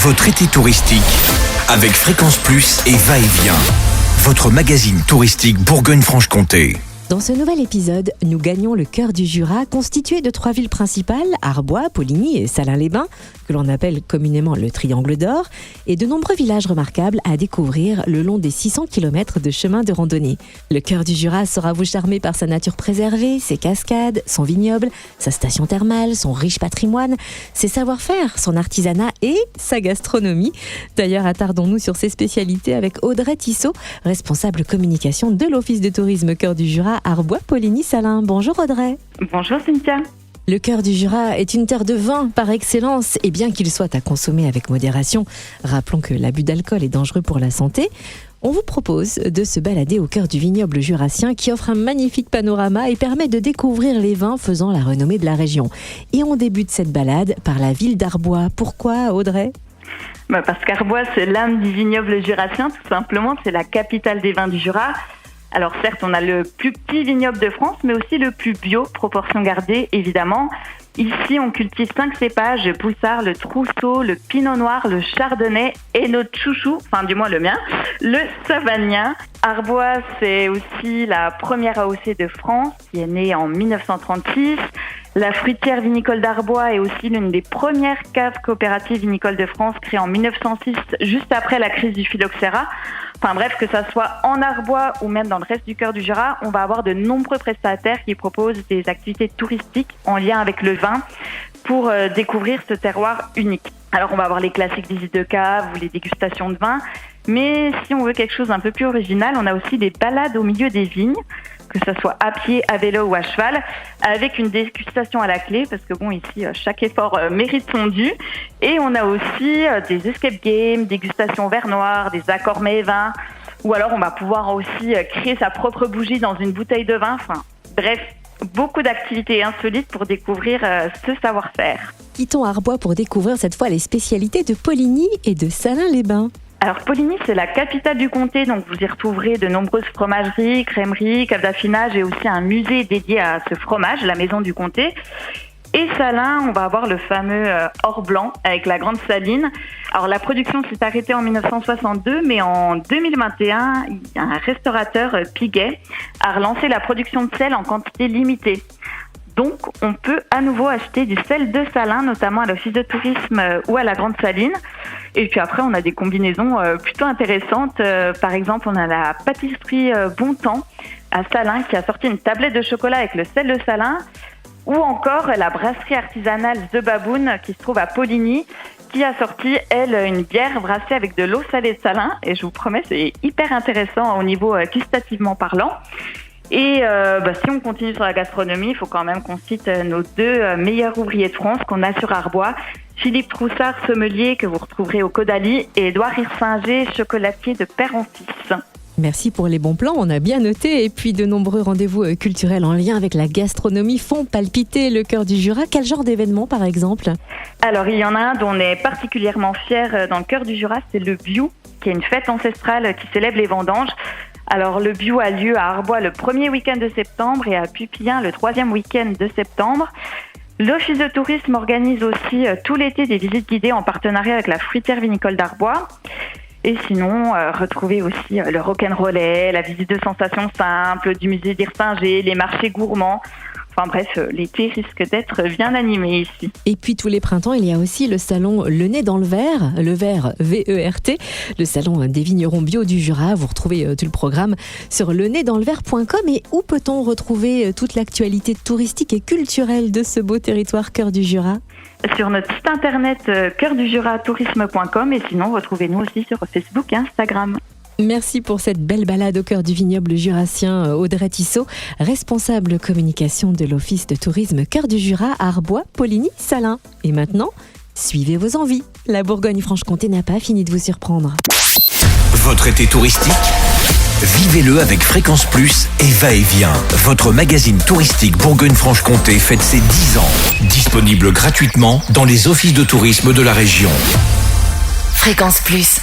Votre été touristique avec Fréquence Plus et Va-et-Vient. Votre magazine touristique Bourgogne-Franche-Comté. Dans ce nouvel épisode, nous gagnons le cœur du Jura, constitué de 3 villes principales, Arbois, Poligny et Salins-les-Bains, que l'on appelle communément le Triangle d'Or, et de nombreux villages remarquables à découvrir le long des 600 km de chemin de randonnée. Le cœur du Jura saura vous charmer par sa nature préservée, ses cascades, son vignoble, sa station thermale, son riche patrimoine, ses savoir-faire, son artisanat et sa gastronomie. D'ailleurs, attardons-nous sur ses spécialités avec Audrey Tissot, responsable communication de l'Office de tourisme Cœur du Jura, Arbois, Poligny, Salins. Bonjour Audrey. Bonjour Cynthia. Le cœur du Jura est une terre de vin par excellence et bien qu'il soit à consommer avec modération, rappelons que l'abus d'alcool est dangereux pour la santé, on vous propose de se balader au cœur du vignoble jurassien qui offre un magnifique panorama et permet de découvrir les vins faisant la renommée de la région. Et on débute cette balade par la ville d'Arbois. Pourquoi Audrey ? Parce qu'Arbois, c'est l'âme du vignoble jurassien, tout simplement. C'est la capitale des vins du Jura. Alors certes, on a le plus petit vignoble de France, mais aussi le plus bio, proportion gardée, évidemment. Ici, on cultive 5 cépages, le Poussard, le Trousseau, le Pinot Noir, le Chardonnay et notre chouchou, enfin du moins le mien, le Savagnin. Arbois, c'est aussi la première AOC de France, qui est née en 1936. La fruitière vinicole d'Arbois est aussi l'une des premières caves coopératives vinicoles de France, créée en 1906, juste après la crise du phylloxéra. Enfin bref, que ça soit en Arbois ou même dans le reste du cœur du Jura, on va avoir de nombreux prestataires qui proposent des activités touristiques en lien avec le vin pour découvrir ce terroir unique. Alors on va avoir les classiques visites de cave ou les dégustations de vin, mais si on veut quelque chose un peu plus original, on a aussi des balades au milieu des vignes, que ce soit à pied, à vélo ou à cheval, avec une dégustation à la clé, parce que bon, ici, chaque effort mérite son dû. Et on a aussi des escape games, dégustation au verre noir, des accords mets et vins, ou alors on va pouvoir aussi créer sa propre bougie dans une bouteille de vin. Enfin, bref, beaucoup d'activités insolites pour découvrir ce savoir-faire. Quittons Arbois pour découvrir cette fois les spécialités de Poligny et de Salins-les-Bains. Alors Poligny, c'est la capitale du comté, donc vous y retrouverez de nombreuses fromageries, crèmeries, caves d'affinage et aussi un musée dédié à ce fromage, la maison du comté. Et Salins, on va avoir le fameux or blanc avec la grande saline. Alors la production s'est arrêtée en 1962, mais en 2021, un restaurateur, Piguet, a relancé la production de sel en quantité limitée. Donc, on peut à nouveau acheter du sel de Salins, notamment à l'Office de tourisme ou à la Grande Saline. Et puis après, on a des combinaisons plutôt intéressantes. Par exemple, on a la pâtisserie Bontemps à Salins qui a sorti une tablette de chocolat avec le sel de Salins. Ou encore la brasserie artisanale The Baboon qui se trouve à Poligny, qui a sorti, elle, une bière brassée avec de l'eau salée de Salins. Et je vous promets, c'est hyper intéressant au niveau gustativement parlant. Et si on continue sur la gastronomie, il faut quand même qu'on cite nos 2 meilleurs ouvriers de France qu'on a sur Arbois. Philippe Troussard, sommelier, que vous retrouverez au Caudalie, et Édouard Hirsinger, chocolatier de Père en Fils. Merci pour les bons plans, on a bien noté. Et puis de nombreux rendez-vous culturels en lien avec la gastronomie font palpiter le cœur du Jura. Quel genre d'événement par exemple ? Alors il y en a un dont on est particulièrement fier dans le cœur du Jura, c'est le Biou, qui est une fête ancestrale qui célèbre les vendanges. Alors le Biou a lieu à Arbois le premier week-end de septembre et à Pupillin le 3e week-end de septembre. L'Office de tourisme organise aussi tout l'été des visites guidées en partenariat avec la fruitière vinicole d'Arbois. Et sinon, retrouvez aussi le rock'n'rollet, la visite de sensations simples, du musée d'Hirsinger, les marchés gourmands. Enfin bref, l'été risque d'être bien animé ici. Et puis tous les printemps, il y a aussi le salon Le Nez dans le Verre, le Verre VERT, le salon des vignerons bio du Jura. Vous retrouvez tout le programme sur lenezdansleverre.com. Et où peut-on retrouver toute l'actualité touristique et culturelle de ce beau territoire cœur du Jura ? Sur notre site internet cœurdujuratourisme.com et sinon retrouvez-nous aussi sur Facebook et Instagram. Merci pour cette belle balade au cœur du vignoble jurassien, Audrey Tissot, responsable communication de l'Office de tourisme Cœur du Jura, Arbois, Poligny, Salins. Et maintenant, suivez vos envies. La Bourgogne-Franche-Comté n'a pas fini de vous surprendre. Votre été touristique ? Vivez-le avec Fréquence Plus et Va-et-Vient. Votre magazine touristique Bourgogne-Franche-Comté fête ses 10 ans. Disponible gratuitement dans les offices de tourisme de la région. Fréquence Plus.